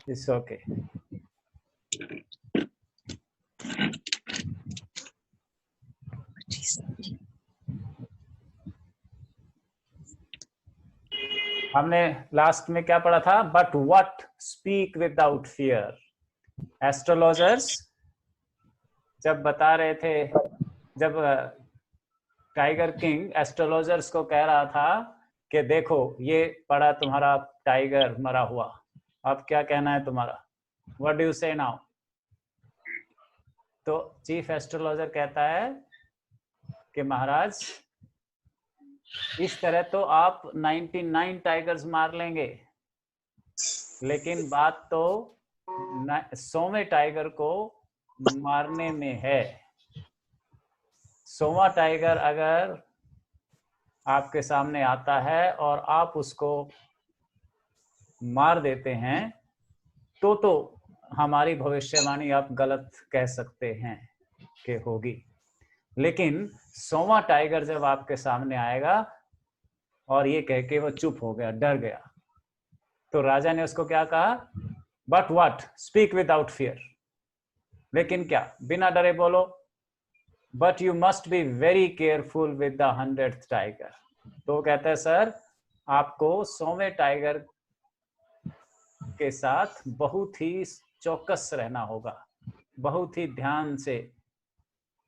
It's okay. हमने last में क्या पढ़ा था? But what speak without fear. Astrologers जब बता रहे थे, जब टाइगर किंग एस्ट्रोलॉजर्स को कह रहा था कि देखो ये पड़ा तुम्हारा टाइगर मरा हुआ, अब क्या कहना है तुम्हारा? व्हाट डू यू से नाउ? तो चीफ एस्ट्रोलॉजर कहता है कि महाराज इस तरह तो आप 99 टाइगर्स मार लेंगे, लेकिन बात तो 100वें टाइगर को मारने में है. 100वां टाइगर अगर आपके सामने आता है और आप उसको मार देते हैं तो हमारी भविष्यवाणी आप गलत कह सकते हैं कि होगी. लेकिन 100वां टाइगर जब आपके सामने आएगा और ये कह के वो चुप हो गया, डर गया, तो राजा ने उसको क्या कहा? But what speak without fear. लेकिन क्या? बिना डरे बोलो. But you must be very careful with the 100th tiger. तो कहता है सर आपको 100वें टाइगर के साथ बहुत ही चौकस रहना होगा, बहुत ही ध्यान से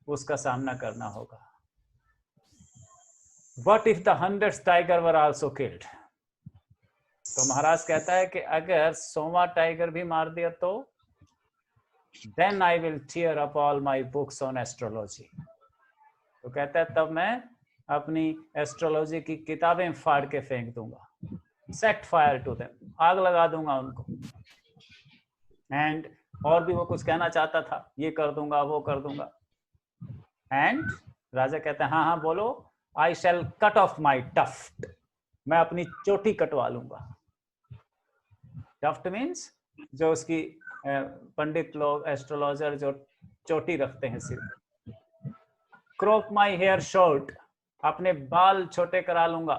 उसका सामना करना होगा. What if the 100th tiger were also killed? तो महाराज कहता है कि अगर 100वां टाइगर भी मार दिया तो then I will tear up all my books on astrology. तो कहता है तब मैं अपनी एस्ट्रोलॉजी की किताबें फाड़ के फेंक दूंगा. Set fire to them. आग लगा दूंगा उनको. एंड और भी वो कुछ कहना चाहता था, ये कर दूंगा वो कर दूंगा. एंड राजा कहता है हाँ हाँ बोलो. I shall cut off my tuft. मैं अपनी चोटी कटवा लूंगा. टफ्ट मीन्स जो उसकी पंडित लोग एस्ट्रोलॉजर जो चोटी रखते हैं sir. Crop my hair short. अपने बाल छोटे करा लूंगा.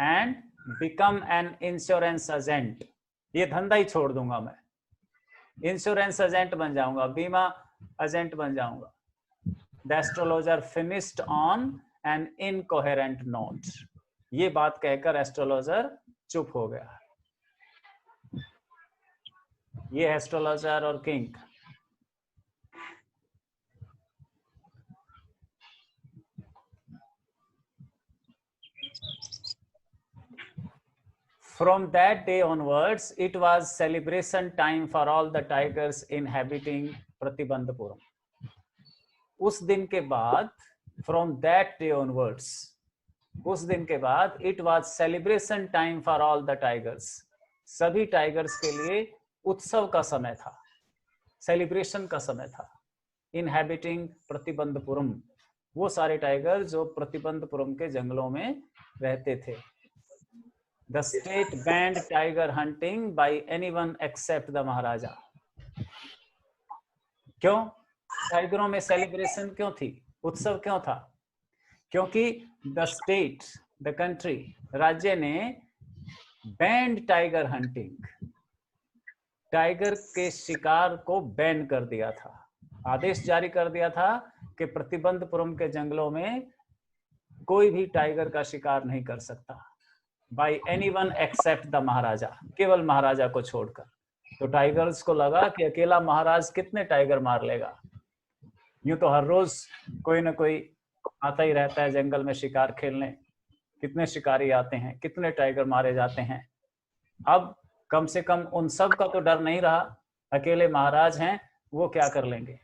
And become an insurance agent. ये धंधा ही छोड़ दूंगा मैं. इंश्योरेंस एजेंट बन जाऊंगा, बीमा एजेंट बन जाऊंगा. The astrologer finished on an incoherent note. ये बात कहकर एस्ट्रोलॉजर चुप हो गया. ये एस्ट्रोलॉजर और king. From that day onwards, it was celebration time for all the tigers inhabiting Pratibandhapuram. उस दिन के बाद, from that day onwards, उस दिन के बाद it was celebration time for all the tigers. सभी टाइगर्स के लिए उत्सव का समय था, सेलिब्रेशन का समय था. Inhabiting प्रतिबंधपुरम. वो सारे टाइगर जो प्रतिबंधपुरम के जंगलों में रहते थे. The state banned tiger hunting by anyone except the महाराजा. क्यों? टाइगरों में सेलिब्रेशन क्यों थी, उत्सव क्यों था? क्योंकि द स्टेट, द कंट्री, राज्य ने बैंड टाइगर हंटिंग, टाइगर के शिकार को बैन कर दिया था. आदेश जारी कर दिया था कि प्रतिबंधपुरम के जंगलों में कोई भी टाइगर का शिकार नहीं कर सकता. बाय एनीवन एक्सेप्ट द महाराजा. केवल महाराजा को छोड़कर. तो टाइगर्स को लगा कि अकेला महाराज कितने टाइगर मार लेगा. यूं तो हर रोज कोई ना कोई आता ही रहता है जंगल में शिकार खेलने. कितने शिकारी आते हैं, कितने टाइगर मारे जाते हैं. अब कम से कम उन सब का तो डर नहीं रहा. अकेले महाराज हैं, वो क्या कर लेंगे.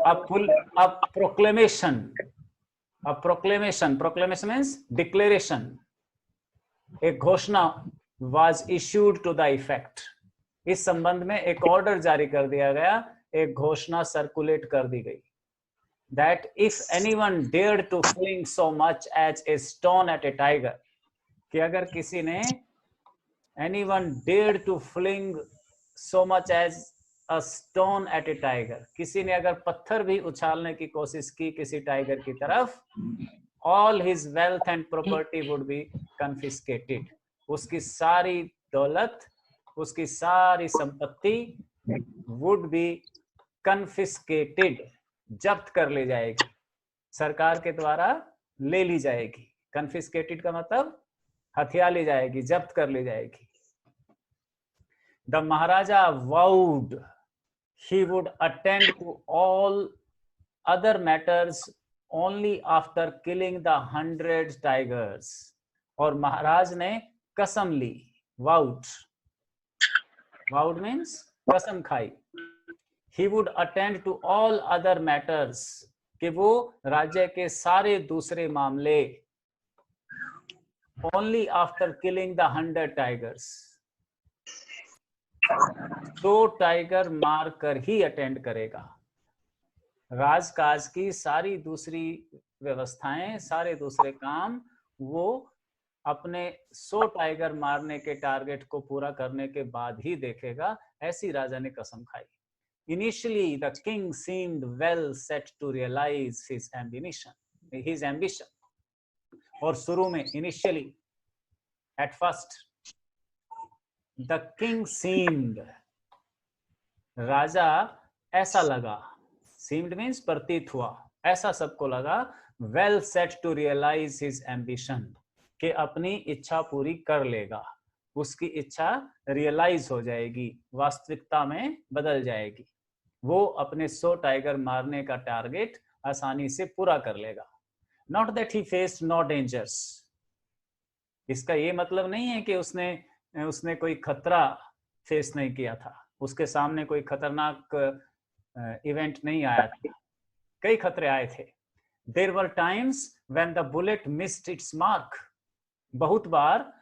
अब प्रोक्लेमेशन मीन्स डिक्लेरेशन. एक घोषणा was issued to the effect. इस संबंध में एक ऑर्डर जारी कर दिया गया, एक घोषणा सर्कुलेट कर दी गई. That if anyone dared to fling so much as a stone at a tiger, कि अगर किसी ने anyone dared to fling so much as a stone at a tiger, किसी ने अगर पत्थर भी उछालने की कोशिश की किसी टाइगर की तरफ, all his wealth and property would be confiscated. उसकी सारी दौलत, उसकी सारी संपत्ति वुड बी कन्फिस्केटेड, जब्त कर ली जाएगी, सरकार के द्वारा ले ली जाएगी। कन्फिस्केटेड का मतलब हथिया ली जाएगी, जब्त कर ली जाएगी। The Maharaja vowed he would attend to all other matters only after killing the 100 tigers. और महाराज ने कसम ली, वाउड, वाउड मीन्स कसम खाई। he would attend to all other matters, कि वो राज्य के सारे दूसरे मामले only after killing the 100 tigers, 100 tiger मार कर ही अटेंड करेगा। राजकाज की सारी दूसरी व्यवस्थाएं, सारे दूसरे काम वो अपने 100 टाइगर मारने के टारगेट को पूरा करने के बाद ही देखेगा, ऐसी राजा ने कसम खाई। Initially, the king seemed well set to realize his ambition. और शुरू में, initially, at first, the king seemed, राजा ऐसा लगा, seemed means प्रतीत हुआ, ऐसा सबको लगा, well set to realize his ambition, कि अपनी इच्छा पूरी कर लेगा, उसकी इच्छा रियलाइज हो जाएगी, वास्तविकता में बदल जाएगी, वो अपने 100 टाइगर मारने का टारगेट आसानी से पूरा कर लेगा। Not that he faced no dangers. इसका ये मतलब नहीं है कि उसने कोई खतरा फेस नहीं किया था, उसके सामने कोई खतरनाक इवेंट नहीं आया था, कई खतरे आए थे। There were times when the bullet missed its mark. बहुत बार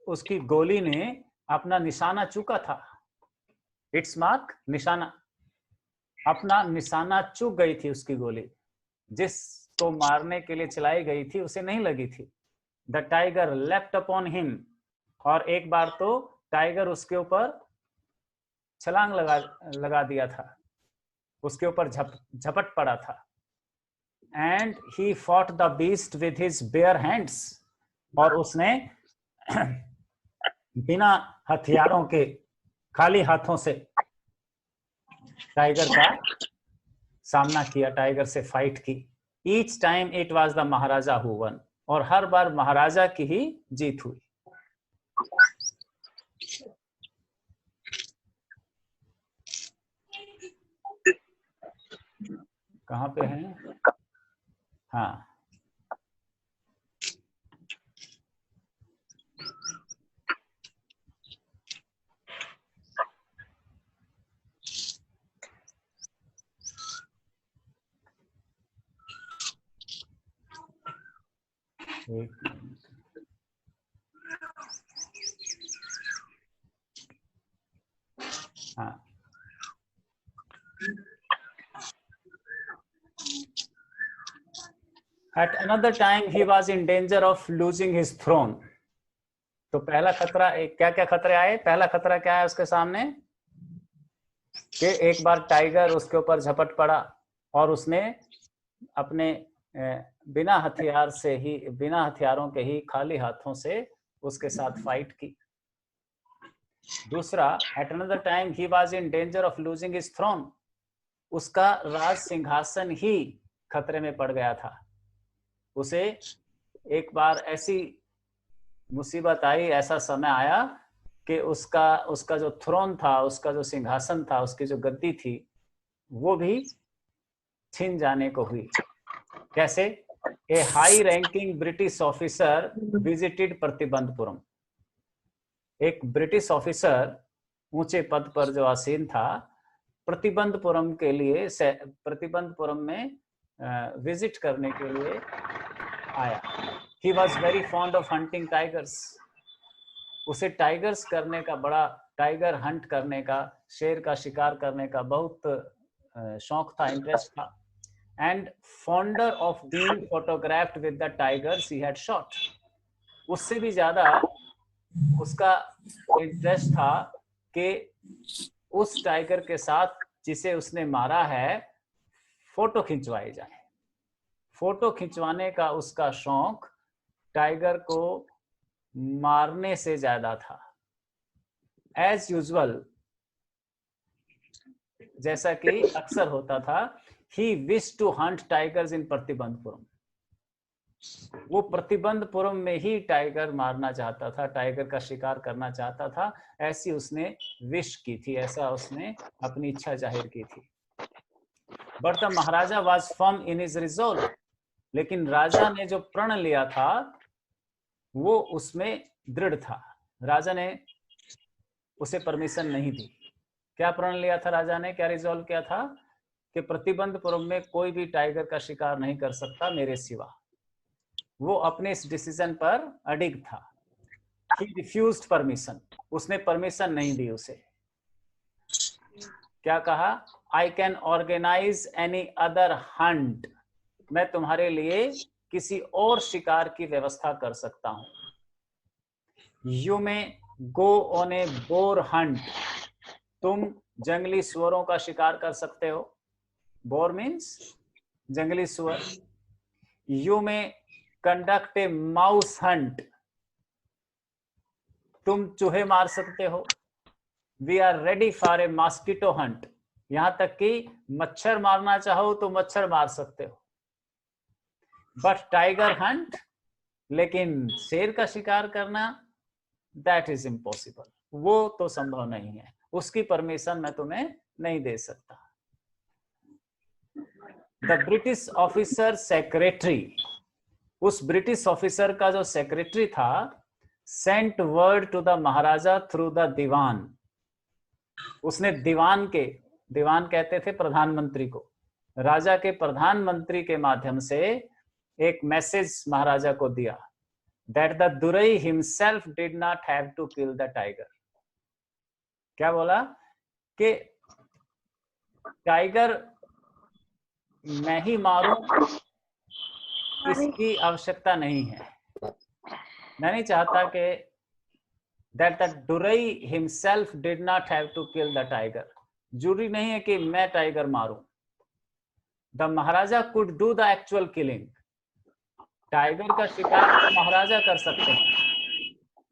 उसकी गोली ने अपना निशाना चूका था। Its mark, निशाना, अपना निशाना चूक गई थी उसकी गोली, जिसको मारने के लिए चलाई गई थी उसे नहीं लगी थी। The tiger leapt upon him, और एक बार तो टाइगर उसके ऊपर छलांग लगा दिया था, उसके ऊपर झपट पड़ा था। And he fought the beast with his bare hands, और उसने बिना हथियारों के खाली हाथों से टाइगर का सामना किया, टाइगर से फाइट की। Each time it was the Maharaja who won, और हर बार महाराजा की ही जीत हुई। कहाँ पे हैं? हाँ, एक मिनट, हाँ, At another time he was in danger of losing his throne. तो पहला खतरा, क्या क्या खतरे आए? पहला खतरा क्या है उसके सामने कि एक बार टाइगर उसके ऊपर झपट पड़ा और उसने अपने बिना हथियारों के ही खाली हाथों से उसके साथ फाइट की। दूसरा, at another time he was in danger of losing his throne. उसका राज सिंहासन ही खतरे में पड़ गया था। उसे एक बार ऐसी मुसीबत आई, ऐसा समय आया कि उसका जो थ्रोन था, उसका जो सिंहासन था, उसकी जो गद्दी थी, वो भी छिन जाने को हुई। कैसे? A high ranking British officer visited Pratibandhapuram. एक ब्रिटिश ऑफिसर ऊंचे पद पर जो आसीन था, प्रतिबंधपुरम में विजिट करने के लिए आया। He was very fond of hunting tigers. उसे टाइगर्स करने का बड़ा, टाइगर हंट करने का, शेर का शिकार करने का बहुत शौक था, इंटरेस्ट था। And fonder of being photographed with the tigers he had shot. उससे भी ज्यादा उसका इंटरेस्ट था कि उस टाइगर के साथ जिसे उसने मारा है फोटो खिंचवाई जाए। फोटो खिंचवाने का उसका शौक टाइगर को मारने से ज्यादा था। एज यूजुअल, जैसा कि अक्सर होता था, he wish to hunt tigers in Pratibandhapuram. वो प्रतिबंधपुरम में ही टाइगर मारना चाहता था, टाइगर का शिकार करना चाहता था, ऐसी उसने विश की थी, ऐसा उसने अपनी इच्छा जाहिर की थी। But the Maharaja was firm in his resolve, लेकिन राजा ने जो प्रण लिया था वो उसमें दृढ़ था। राजा ने उसे परमिशन नहीं दी। क्या प्रण लिया था राजा ने, क्या रिजोल्व किया था कि प्रतिबंधपुरम में कोई भी टाइगर का शिकार नहीं कर सकता मेरे सिवा। वो अपने इस डिसीजन पर अडिग था। He refused permission, उसने परमिशन नहीं दी उसे। क्या कहा, I can organize any other hunt, मैं तुम्हारे लिए किसी और शिकार की व्यवस्था कर सकता हूं। You may go on a boar hunt, तुम जंगली सुअरों का शिकार कर सकते हो। बोर मीन्स जंगली सुअर। You may conduct a mouse hunt, तुम चूहे मार सकते हो। We are ready for a mosquito hunt, यहां तक कि मच्छर मारना चाहो तो मच्छर मार सकते हो। बट टाइगर हंट, लेकिन शेर का शिकार करना, दैट इज इम्पॉसिबल, वो तो संभव नहीं है, उसकी परमिशन मैं तुम्हें नहीं दे सकता। द ब्रिटिश ऑफिसर सेक्रेटरी, उस ब्रिटिश ऑफिसर का जो सेक्रेटरी था, sent word to the maharaja through the dewan, उसने दीवान कहते थे प्रधानमंत्री को, राजा के प्रधानमंत्री के माध्यम से एक मैसेज महाराजा को दिया, that the Durai himself did not have to kill the tiger. क्या बोला कि टाइगर मैं ही मारूं, इसकी आवश्यकता नहीं है। मैं नहीं चाहता कि that the Durai himself did not have to kill the tiger, जरूरी नहीं है कि मैं टाइगर मारूं। The Maharaja could do the actual killing, tiger का शिकार तो महाराजा कर सकते हैं।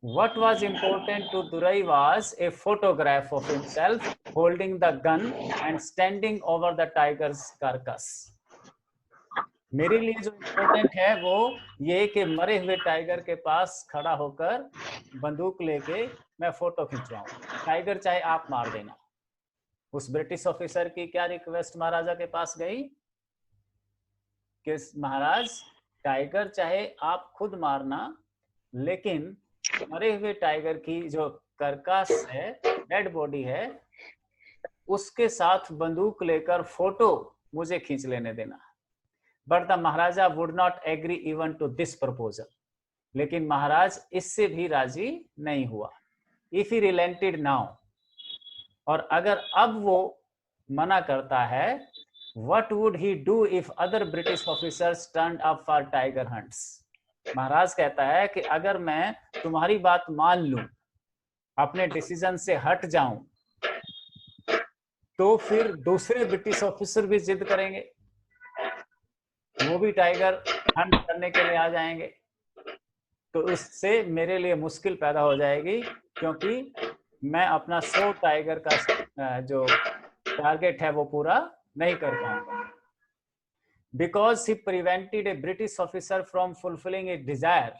What was important to Durai was a photograph of himself holding the gun and standing over the tiger's carcass. मेरे लिए जो इम्पोर्टेंट है वो ये कि मरे हुए टाइगर के पास खड़ा होकर बंदूक लेके मैं फोटो खिंचवाऊं, टाइगर चाहे आप मार देना। उस ब्रिटिश ऑफिसर की क्या रिक्वेस्ट महाराजा के पास गई कि महाराज टाइगर चाहे आप खुद मारना, लेकिन मरे हुए टाइगर की जो करकास है, डेड बॉडी है, उसके साथ बंदूक लेकर फोटो मुझे खींच लेने देना। But the Maharaja would not agree even to this proposal, लेकिन महाराज इससे भी राजी नहीं हुआ। इफ ही रिलेंटेड नाउ, और अगर अब वो मना करता है, what would he do if other British officers turned up for tiger hunts. महाराज कहता है कि अगर मैं तुम्हारी बात मान लूं, अपने डिसीजन से हट जाऊं, तो फिर दूसरे ब्रिटिश ऑफिसर भी जिद करेंगे, वो भी टाइगर हंट करने के लिए आ जाएंगे, तो उससे मेरे लिए मुश्किल पैदा हो जाएगी, क्योंकि मैं अपना 100 टाइगर का जो टारगेट है वो पूरा नहीं कर पाऊंगा। Because he prevented A British officer from fulfilling A Dzire,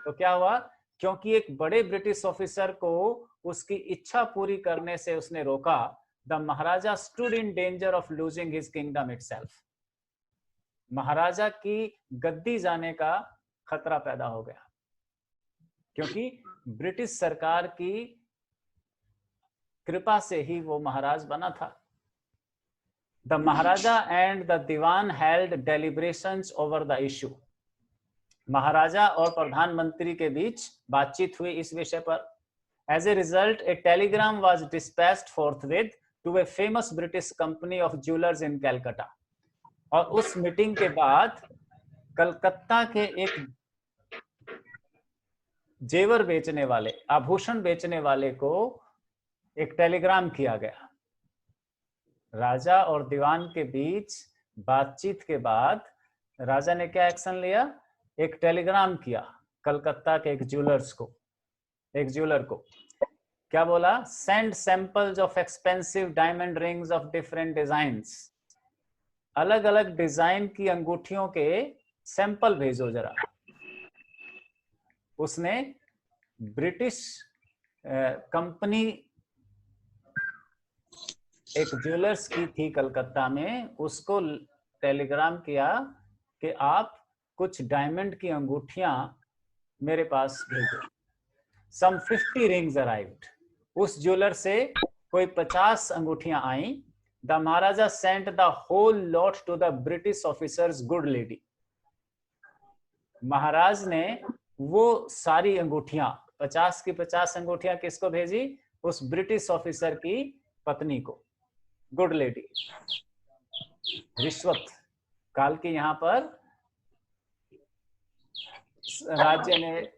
तो क्या हुआ, क्योंकि एक बड़े ब्रिटिश ऑफिसर को उसकी इच्छा पूरी करने से उसने रोका, the maharaja stood in danger of losing his kingdom itself, maharaja की गद्दी जाने का खतरा पैदा हो गया, क्योंकि ब्रिटिश सरकार की कृपा से ही वो महाराज बना था। The maharaja and the dewan held deliberations over the issue, maharaja और प्रधानमंत्री के बीच बातचीत हुई इस विषय पर। As a result a telegram was dispatched forthwith to a famous British company of jewellers in Calcutta, और उस मीटिंग के बाद कलकत्ता के एक जेवर बेचने वाले, आभूषण बेचने वाले को एक टेलीग्राम किया गया। राजा और दीवान के बीच बातचीत के बाद राजा ने क्या एक्शन लिया, एक टेलीग्राम किया कलकत्ता के एक ज्वेलर को क्या बोला, send samples of expensive diamond rings of different designs, अलग अलग डिजाइन की अंगूठियों के सैंपल भेजो जरा। उसने ब्रिटिश कंपनी एक ज्वेलर्स की थी कलकत्ता में, उसको टेलीग्राम किया कि आप कुछ डायमंड की अंगूठियां मेरे पास भेजो। Some 50 rings arrived. उस ज्वेलर से कोई 50 अंगूठियां आई। The maharaja sent the whole lot to the British officer's good lady. महाराज ने वो सारी अंगूठियां 50 की 50 अंगूठियां किसको भेजी, उस ब्रिटिश ऑफिसर की पत्नी को, गुड लेडी। रिश्वत काल की यहां पर राज्य ने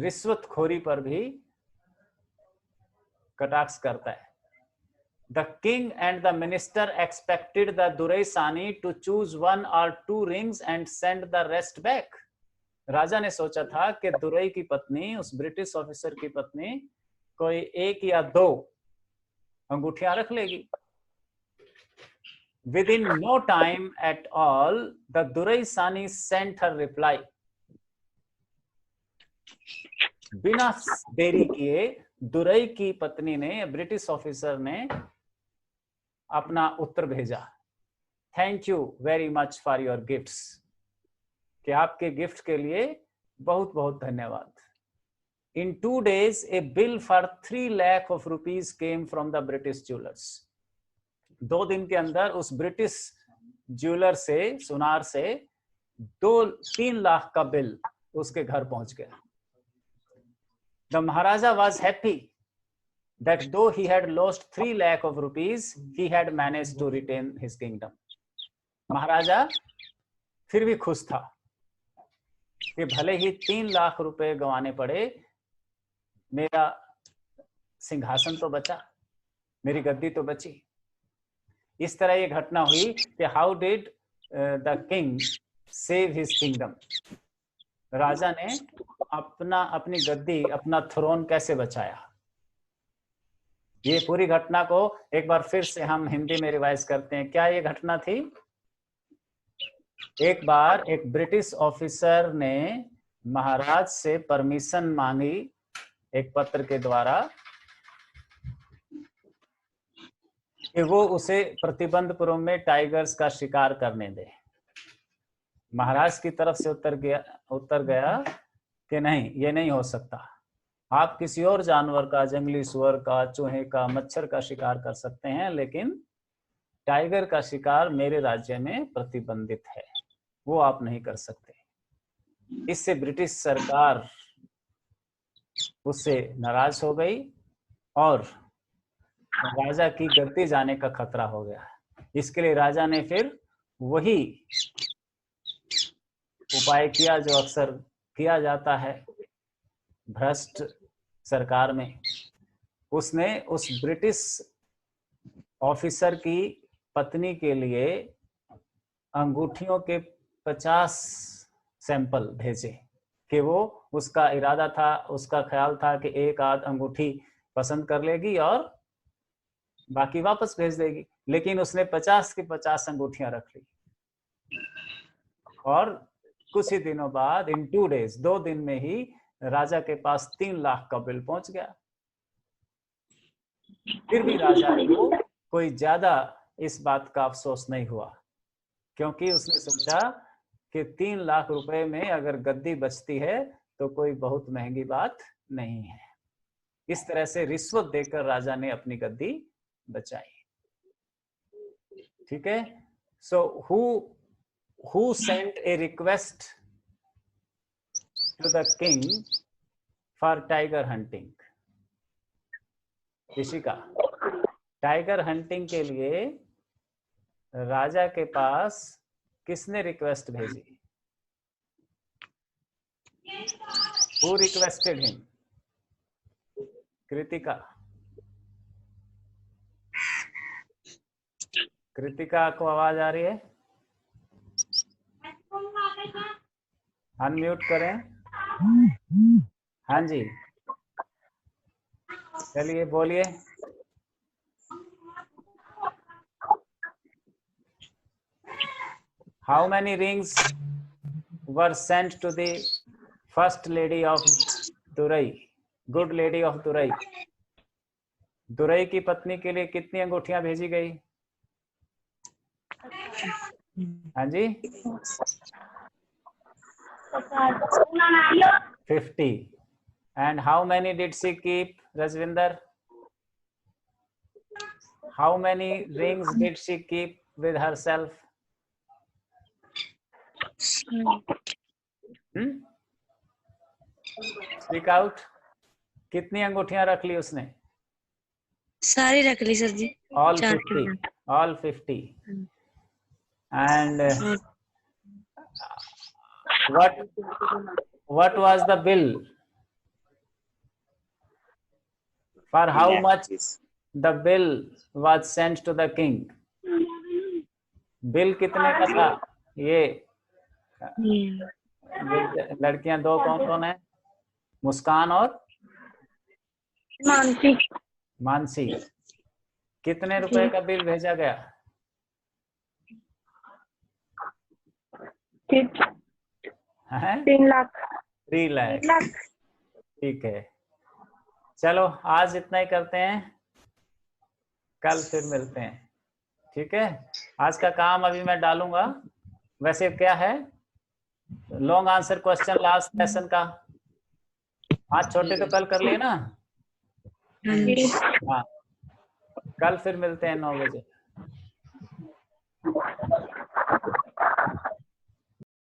रिश्वतखोरी पर भी कटाक्ष करता है। The king and the minister expected the Duraisani to choose 1 or 2 rings and send the rest back. राजा ने सोचा था कि दुरई की पत्नी, उस ब्रिटिश ऑफिसर की पत्नी, कोई 1 या 2 अंगूठियां रख लेगी। Within no time at all, the Duraisani sent her reply. बिना देरी किए दुरई की पत्नी ने, ब्रिटिश ऑफिसर ने अपना उत्तर भेजा। Thank you very much for your gifts, कि आपके गिफ्ट के लिए बहुत बहुत धन्यवाद। इन 2 days a bill for 3 lakh of rupees came from the British jewelers. 2 दिन के अंदर उस ब्रिटिश ज्वेलर से, सुनार से 3 लाख का बिल उसके घर पहुंच गया। The Maharaja was happy that though he had lost 3 lakh of rupees, he had managed to retain his kingdom. महाराजा फिर भी खुश था कि भले ही 3 लाख रुपए गंवाने पड़े, मेरा सिंहासन तो बचा, मेरी गद्दी तो बची। इस तरह ये घटना हुई कि how did the king save his kingdom. राजा ने अपनी गद्दी, अपना थ्रोन कैसे बचाया। ये पूरी घटना को एक बार फिर से हम हिंदी में रिवाइज करते हैं। क्या ये घटना थी? एक बार एक ब्रिटिश ऑफिसर ने महाराज से परमिशन मांगी एक पत्र के द्वारा कि वो उसे प्रतिबंधपुरम में टाइगर्स का शिकार करने दे। महाराज की तरफ से उत्तर गया कि नहीं, ये नहीं हो सकता, आप किसी और जानवर का, जंगली सुअर का, चूहे का, मच्छर का शिकार कर सकते हैं, लेकिन टाइगर का शिकार मेरे राज्य में प्रतिबंधित है, वो आप नहीं कर सकते। इससे ब्रिटिश सरकार उससे नाराज हो गई और राजा की गद्दी जाने का खतरा हो गया। इसके लिए राजा ने फिर वही उपाय किया जो अक्सर किया जाता है भ्रष्ट सरकार में। उसने उस ब्रिटिश ऑफिसर की पत्नी के लिए अंगूठियों के 50 सैंपल भेजे कि वो, उसका इरादा था, उसका ख्याल था कि एक आध अंगूठी पसंद कर लेगी और बाकी वापस भेज देगी, लेकिन उसने 50 की 50 अंगूठियां रख ली। और कुछ ही दिनों बाद, इन 2 days, 2 दिन में ही राजा के पास 3 लाख का बिल पहुंच गया। फिर भी राजा को कोई ज्यादा इस बात का अफसोस नहीं हुआ, क्योंकि उसने सोचा कि 3 लाख रुपए में अगर गद्दी बचती है तो कोई बहुत महंगी बात नहीं है। इस तरह से रिश्वत देकर राजा ने अपनी गद्दी बचाई। ठीक है। सो who sent a request to the king for tiger hunting? Rishika, tiger hunting के लिए राजा के पास किसने रिक्वेस्ट भेजी? Who requested him? Kritika. Kritika को आवाज आ रही है? अनम्यूट करें। हाँ जी, चलिए बोलिए। How many rings were sent to the first lady of Durai? Good lady of Durai. Durai की पत्नी के लिए कितनी अंगूठियां भेजी गई? हाँ जी, 50. And how many did she keep, Rajvinder? How many rings did she keep with herself? Speak out. कितनी अंगूठियां रख ली उसने? सारी रख ली sir ji. All 50. All 50. And what was the bill? For how much the bill was sent to the king? Bill कितने का था? ये लड़कियां दो कौन कौन है? मुस्कान और मानसी। मानसी। कितने रुपए का बिल भेजा गया? 3 लाख। 3 लाख। ठीक है, चलो आज इतना ही करते हैं, कल फिर मिलते हैं। ठीक है, आज का काम अभी मैं डालूंगा। वैसे क्या है, long answer question last lesson का। आज छोटे तो कल कर लिए ना? हाँ, कल फिर मिलते हैं 9 बजे।